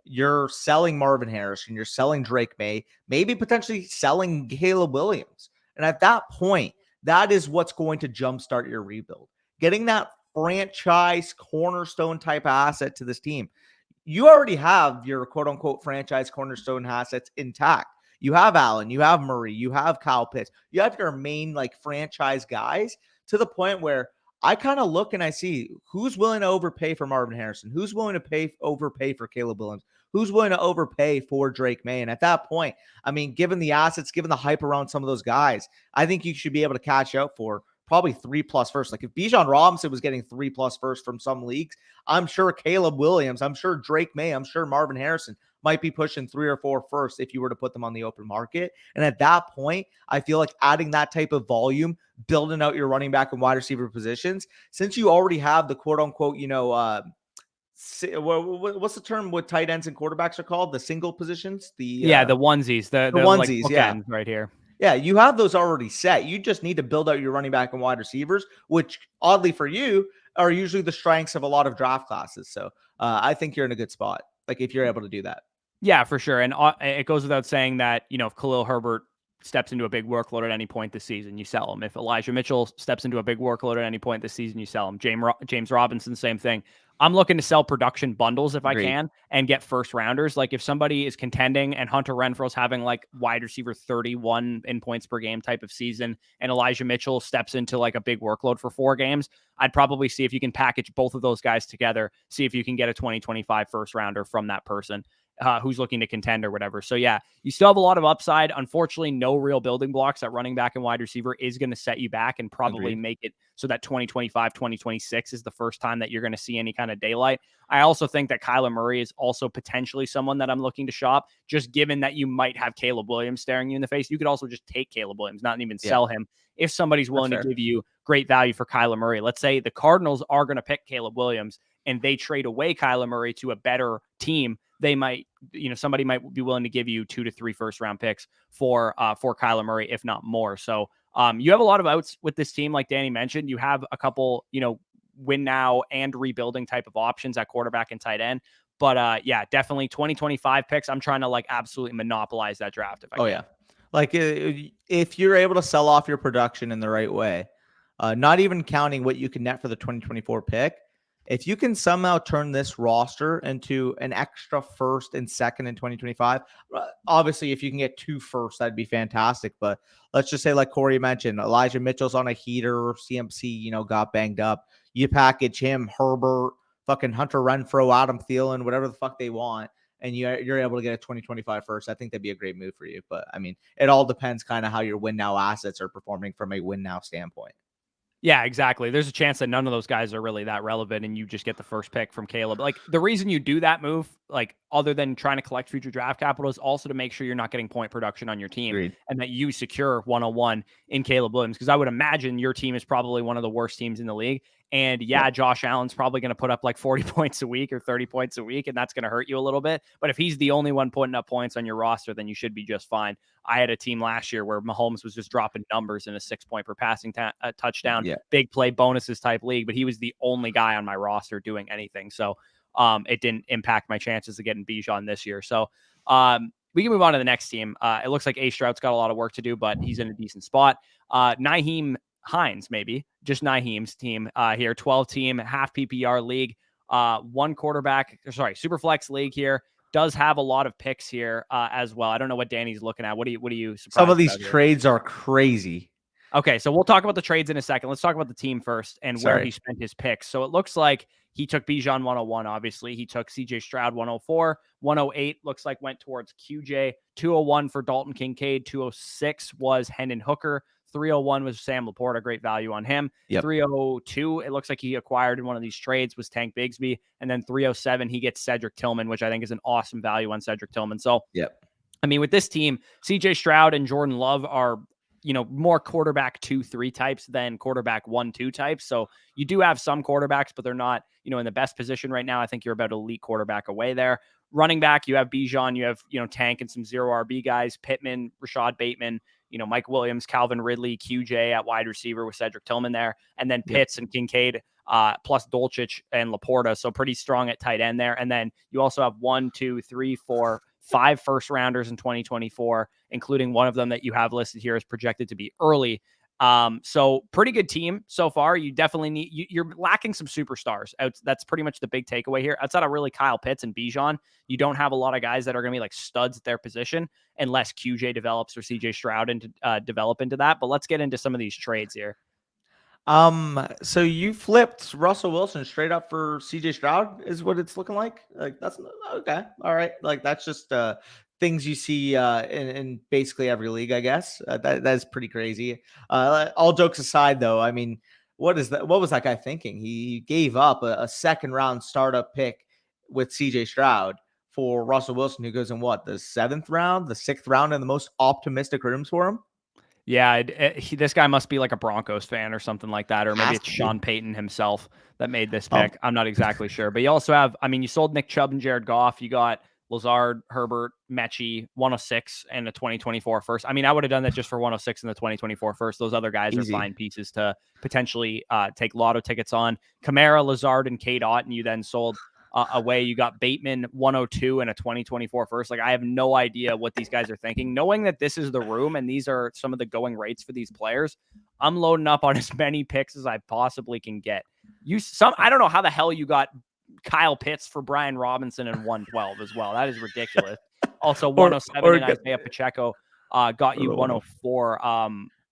You're selling Marvin Harrison, you're selling Drake May, maybe potentially selling Caleb Williams. And at that point, that is what's going to jumpstart your rebuild. Getting that franchise cornerstone type asset to this team. You already have your quote unquote franchise cornerstone assets intact. You have Allen, you have Murray, you have Kyle Pitts, you have your main like franchise guys to the point where I kind of look and I see who's willing to overpay for Marvin Harrison, who's willing to overpay for Caleb Williams, who's willing to overpay for Drake May. And at that point, I mean, given the assets, given the hype around some of those guys, I think you should be able to catch out for probably 3+ first. Like if Bijan Robinson was getting 3+ first from some leagues, I'm sure Caleb Williams, I'm sure Drake May, I'm sure Marvin Harrison might be pushing 3 or 4 first if you were to put them on the open market. And at that point, I feel like adding that type of volume, building out your running back and wide receiver positions, since you already have the quote unquote, what's the term what tight ends and quarterbacks are called? The single positions? The onesies, the onesies, like yeah. right here. Yeah, you have those already set. You just need to build out your running back and wide receivers, which oddly for you are usually the strengths of a lot of draft classes. So I think you're in a good spot, like if you're able to do that. Yeah, for sure. And it goes without saying that, if Khalil Herbert steps into a big workload at any point this season, you sell him. If Elijah Mitchell steps into a big workload at any point this season, you sell him. James Robinson, same thing. I'm looking to sell production bundles if I can and get first rounders. Like if somebody is contending and Hunter Renfro's having like wide receiver 31 in points per game type of season and Elijah Mitchell steps into like a big workload for 4 games, I'd probably see if you can package both of those guys together, see if you can get a 2025 first rounder from that person. Who's looking to contend or whatever. So yeah, you still have a lot of upside. Unfortunately, no real building blocks at running back and wide receiver is going to set you back and probably make it so that 2025, 2026 is the first time that you're going to see any kind of daylight. I also think that Kyler Murray is also potentially someone that I'm looking to shop, just given that you might have Caleb Williams staring you in the face. You could also just take Caleb Williams, not even sell him. If somebody's willing to give you great value for Kyler Murray, let's say the Cardinals are going to pick Caleb Williams and they trade away Kyler Murray to a better team, they might, somebody might be willing to give you 2 to 3 first round picks for Kyler Murray, if not more. So you have a lot of outs with this team. Like Danny mentioned, you have a couple, win now and rebuilding type of options at quarterback and tight end. But yeah, definitely 2025 picks. I'm trying to like absolutely monopolize that draft. If I can. Yeah. Like if you're able to sell off your production in the right way, not even counting what you can net for the 2024 pick, if you can somehow turn this roster into an extra first and second in 2025, obviously if you can get 2 firsts, that'd be fantastic. But let's just say, like Corey mentioned, Elijah Mitchell's on a heater, CMC, got banged up. You package him, Herbert, fucking Hunter Renfrow, Adam Thielen, whatever the fuck they want, and you're able to get a 2025 first. I think that'd be a great move for you. But I mean, it all depends kind of how your win now assets are performing from a win now standpoint. Yeah, exactly. There's a chance that none of those guys are really that relevant and you just get the first pick from Caleb. Like the reason you do that move, like other than trying to collect future draft capital, is also to make sure you're not getting point production on your team and that you secure 101 in Caleb Williams. Because I would imagine your team is probably one of the worst teams in the league. And Josh Allen's probably going to put up like 40 points a week or 30 points a week, and that's going to hurt you a little bit. But if he's the only one putting up points on your roster, then you should be just fine. I had a team last year where Mahomes was just dropping numbers in a 6-point per passing touchdown, big play bonuses type league, but he was the only guy on my roster doing anything. So it didn't impact my chances of getting Bijan this year. So we can move on to the next team. It looks like AStrout's got a lot of work to do, but he's in a decent spot. Nyheim Hines, maybe just Nyheim's team here, 12 team, half PPR league, 1 quarterback, super flex league here. Does have a lot of picks here as well. I don't know what Danny's looking at. What do you surprised Some of these here? trades are crazy. Okay, so we'll talk about the trades in a second. Let's talk about the team first and where he spent his picks. So it looks like he took Bijan 101, obviously. He took CJ Stroud 104. 108 looks like went towards QJ. 201 for Dalton Kincaid. 206 was Hendon Hooker. 301 was Sam Laporta, great value on him. 302, it looks like he acquired in one of these trades, was Tank Bigsby. And then 307, he gets Cedric Tillman, which I think is an awesome value on Cedric Tillman. So, I mean, with this team, CJ Stroud and Jordan Love are, more quarterback 2-3 types than quarterback 1-2 types. So you do have some quarterbacks, but they're not, in the best position right now. I think you're about elite quarterback away there. Running back, you have Bijan, you have, Tank and some 0 RB guys, Pittman, Rashad Bateman, Mike Williams, Calvin Ridley, QJ at wide receiver with Cedric Tillman there, and then Pitts and Kincaid, plus Dolchich and Laporta. So pretty strong at tight end there. And then you also have 1, 2, 3, 4, 5 first rounders in 2024, including one of them that you have listed here is projected to be early So pretty good team so far. You definitely need, you're lacking some superstars. That's pretty much the big takeaway here. Outside of really Kyle Pitts and GBjohn, you don't have a lot of guys that are going to be like studs at their position unless QJ develops or CJ Stroud into develop into that. But let's get into some of these trades here. So you flipped Russell Wilson straight up for CJ Stroud is what it's looking like. Like that's okay. All right. Like that's just things you see in basically every league, I guess. That's pretty crazy. All jokes aside though, I mean, what is that? What was that guy thinking? He gave up a second round startup pick with CJ Stroud for Russell Wilson, who goes in what, the 7th round, the 6th round, in the most optimistic rooms for him. Yeah, this guy must be like a Broncos fan or something like that, or maybe Has it's to be. Sean Payton himself that made this Um, pick. I'm not exactly sure, but you also have, I mean, you sold Nick Chubb and Jared Goff. You got Lazard, Herbert, Mechie, 106, and a 2024 first. I mean, I would have done that just for 106 and the 2024 first. Those other guys are Easy. fine pieces to potentially take lotto tickets on. Kamara, Lazard, and K. Dot, and you then sold away. You got Bateman 102 and a 2024 first. Like, I have no idea what these guys are thinking. Knowing that this is the room and these are some of the going rates for these players, I'm loading up on as many picks as I possibly can get. I don't know how the hell you got Kyle Pitts for Brian Robinson and 112 as well. That is ridiculous. Also, 107 and Isaiah Pacheco got you 104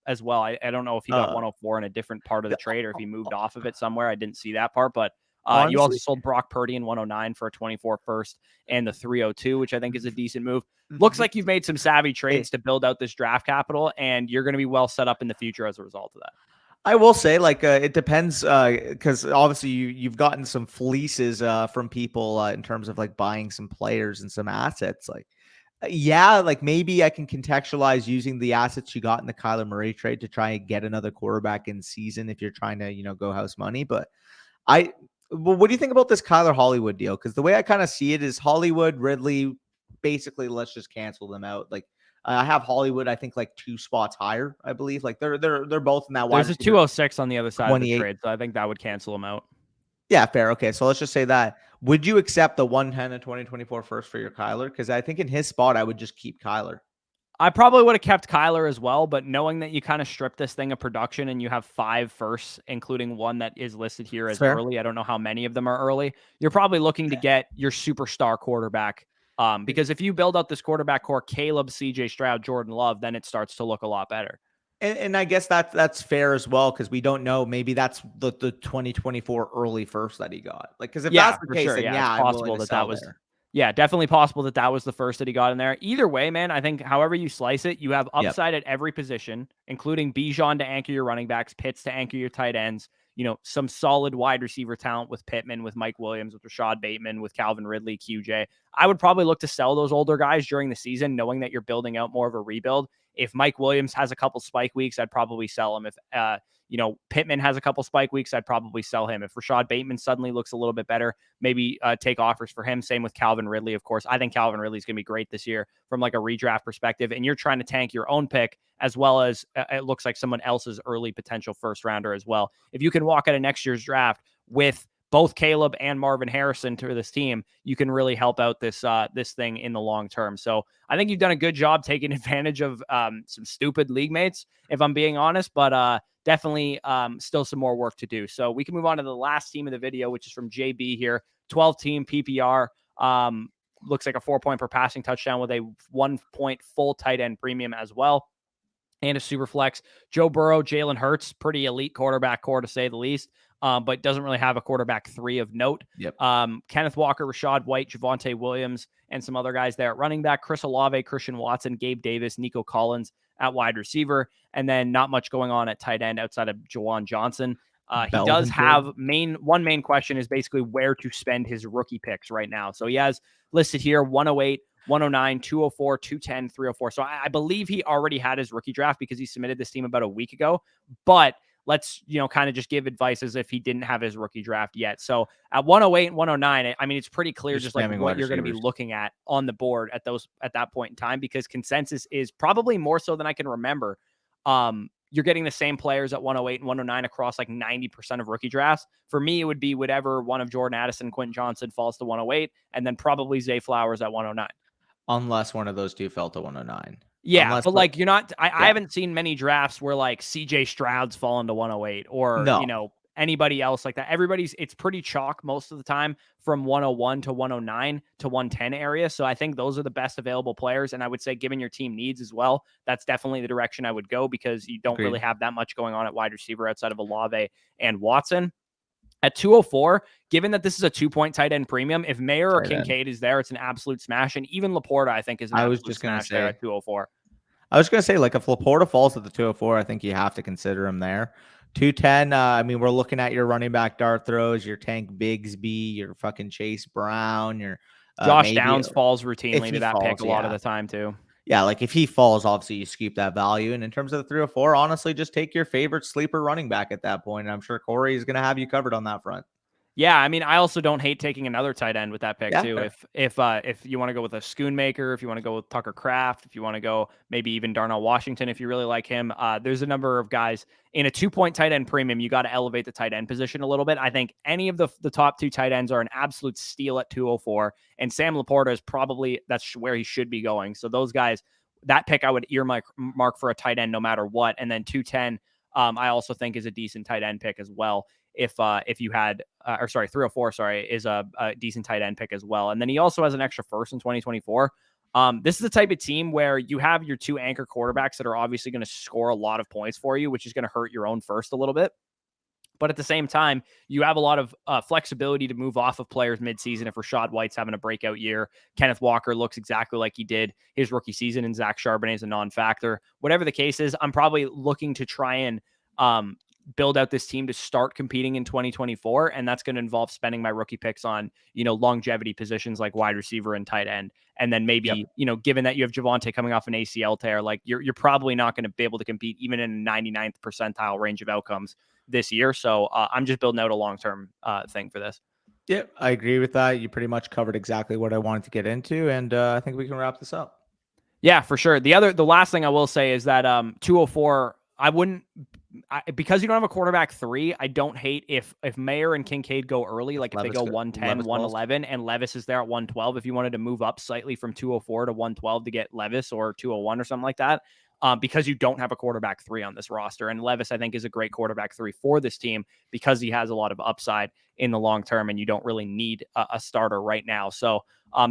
as well. I don't know if he got 104 in a different part of the trade or if he moved off of it somewhere. I didn't see that part, but you also sold Brock Purdy in 109 for a 24 first and the 302, which I think is a decent move. Looks like you've made some savvy trades to build out this draft capital, and you're going to be well set up in the future as a result of that. I will say, like, it depends, because obviously you've gotten some fleeces from people in terms of like buying some players and some assets. Like, yeah, like maybe I can contextualize using the assets you got in the Kyler Murray trade to try and get another quarterback in season if you're trying to, go house money. But well, what do you think about this Kyler Hollywood deal? Because the way I kind of see it is Hollywood, Ridley, basically let's just cancel them out. Like, I have Hollywood, I think, like 2 spots higher, I believe. Like they're both in that wide There's a receiver 206 on the other side of the 28. trade, so I think that would cancel him out. Yeah, fair. Okay, so let's just say that. Would you accept the 110 and 2024 first for your Kyler? Because I think in his spot, I would just keep Kyler. I probably would have kept Kyler as well, but knowing that you kind of strip this thing of production and you have 5 firsts, including one that is listed here as early. I don't know how many of them are early. You're probably looking to get your superstar quarterback. Because if you build out this quarterback core, Caleb, CJ Stroud, Jordan Love, then it starts to look a lot better. And I guess that's fair as well, because we don't know. Maybe that's the 2024 early first that he got. Like, because if that's the case, then it's possible that was. There. Yeah, definitely possible that was the first that he got in there. Either way, man, I think however you slice it, you have upside at every position, including GBjohn to anchor your running backs, Pitts to anchor your tight ends, some solid wide receiver talent with Pittman, with Mike Williams, with Rashad Bateman, with Calvin Ridley, QJ. I would probably look to sell those older guys during the season, knowing that you're building out more of a rebuild. If Mike Williams has a couple spike weeks, I'd probably sell him. If Pittman has a couple spike weeks, I'd probably sell him. If Rashad Bateman suddenly looks a little bit better, maybe take offers for him. Same with Calvin Ridley, of course. I think Calvin Ridley is going to be great this year from like a redraft perspective. And you're trying to tank your own pick as well as it looks like someone else's early potential first rounder as well. If you can walk out of next year's draft with both Caleb and Marvin Harrison to this team, you can really help out this thing in the long term. So I think you've done a good job taking advantage of some stupid league mates, if I'm being honest, but definitely still some more work to do. So we can move on to the last team of the video, which is from JB here, 12-team PPR. Looks like a 4-point per passing touchdown with a 1-point full tight end premium as well. And a super flex. Joe Burrow, Jalen Hurts, pretty elite quarterback core to say the least. But doesn't really have a quarterback 3 of note. Yep. Kenneth Walker, Rashad White, Javonte Williams, and some other guys there at running back. Chris Olave, Christian Watson, Gabe Davis, Nico Collins at wide receiver. And then not much going on at tight end outside of Juwan Johnson. He does have one main question is basically where to spend his rookie picks right now. So he has listed here 108, 109, 204, 210, 304. So I believe he already had his rookie draft because he submitted this team about a week ago. But let's, kind of just give advice as if he didn't have his rookie draft yet. So at 108 and 109, I mean, it's pretty clear just like what you're going to be looking at on the board at that point in time, because consensus is probably more so than I can remember. You're getting the same players at 108 and 109 across like 90% of rookie drafts. For me, it would be whatever one of Jordan Addison, Quentin Johnson falls to 108, and then probably Zay Flowers at 109. Unless one of those two fell to 109. Yeah, unless but like you're not. I yeah, haven't seen many drafts where like CJ Stroud's fallen to 108 or no, anybody else like that. It's pretty chalk most of the time from 101 to 109 to 110 area. So I think those are the best available players. And I would say, given your team needs as well, that's definitely the direction I would go because you don't really agreed. have that much going on at wide receiver outside of Olave and Watson. At 204, given that this is a 2-point tight end premium, if Mayer or Tight end. Kincaid is there, it's an absolute smash. And even Laporta, I think, is an I was absolute just gonna smash there say. at 204. I was gonna say, like, if Laporta falls at the 204, I think you have to consider him there. 210. I mean, we're looking at your running back dart throws, your Tank Bigsby, your fucking Chase Brown, your Josh maybe Downs falls if routinely to he that pick falls, a lot of yeah. the time too. Yeah, like if he falls, obviously you scoop that value. And in terms of the 304, honestly, just take your favorite sleeper running back at that point. And I'm sure Corey is going to have you covered on that front. Yeah, I mean, I also don't hate taking another tight end with that pick Yeah, too. fair. If you want to go with a Schoonmaker, if you want to go with Tucker Kraft, if you want to go maybe even Darnell Washington, if you really like him, there's a number of guys in a 2-point tight end premium. You got to elevate the tight end position a little bit. I think any of the top 2 tight ends are an absolute steal at 204, and Sam Laporta is that's where he should be going. So those guys, that pick I would earmark for a tight end no matter what, and then 210. I also think is a decent tight end pick as well. If you had, 304, is a decent tight end pick as well. And then he also has an extra first in 2024. This is the type of team where you have your 2 anchor quarterbacks that are obviously going to score a lot of points for you, which is going to hurt your own first a little bit. But at the same time, you have a lot of flexibility to move off of players midseason if Rachaad White's having a breakout year. Kenneth Walker looks exactly like he did his rookie season, and Zach Charbonnet is a non-factor. Whatever the case is, I'm probably looking to try and build out this team to start competing in 2024. And that's going to involve spending my rookie picks on, longevity positions like wide receiver and tight end. And then maybe, Yep. Given that you have Javonte coming off an ACL tear, like you're probably not going to be able to compete even in a 99th percentile range of outcomes this year. So I'm just building out a long-term thing for this. Yeah, I agree with that. You pretty much covered exactly what I wanted to get into. And I think we can wrap this up. Yeah, for sure. The last thing I will say is that 204, because you don't have a quarterback 3, I don't hate if Mayer and Kincaid go early, like if they go 110, 111, and Levis is there at 112. If you wanted to move up slightly from 204 to 112 to get Levis or 201 or something like that, because you don't have a quarterback 3 on this roster. And Levis, I think, is a great quarterback 3 for this team because he has a lot of upside in the long term, and you don't really need a starter right now. So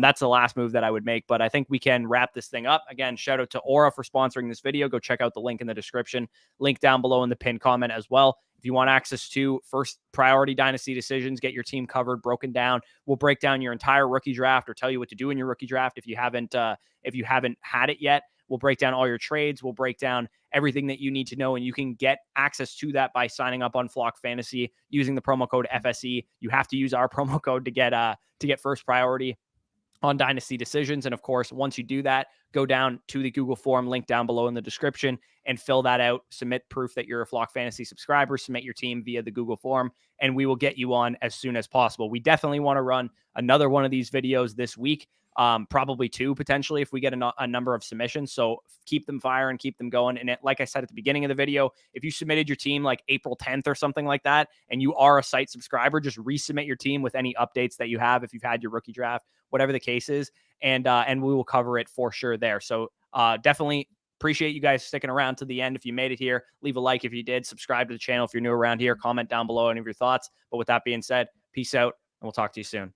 that's the last move that I would make. But I think we can wrap this thing up. Again, shout out to Aura for sponsoring this video. Go check out the link in the description. Link down below in the pinned comment as well. If you want access to first priority dynasty decisions, get your team covered, broken down. We'll break down your entire rookie draft or tell you what to do in your rookie draft if you haven't had it yet. We'll break down all your trades. We'll break down everything that you need to know, and you can get access to that by signing up on Flock Fantasy using the promo code FSE. You have to use our promo code to get first priority on dynasty decisions. And of course, once you do that, go down to the Google form link down below in the description and fill that out. Submit proof that you're a Flock Fantasy subscriber. Submit your team via the Google form, and we will get you on as soon as possible. We definitely want to run another one of these videos this week. Probably 2 potentially if we get a number of submissions. So keep them firing, keep them going. And like I said at the beginning of the video, if you submitted your team like April 10th or something like that, and you are a site subscriber, just resubmit your team with any updates that you have if you've had your rookie draft, whatever the case is, and we will cover it for sure there. So definitely appreciate you guys sticking around to the end. If you made it here, leave a like if you did, subscribe to the channel if you're new around here, comment down below any of your thoughts. But with that being said, peace out, and we'll talk to you soon.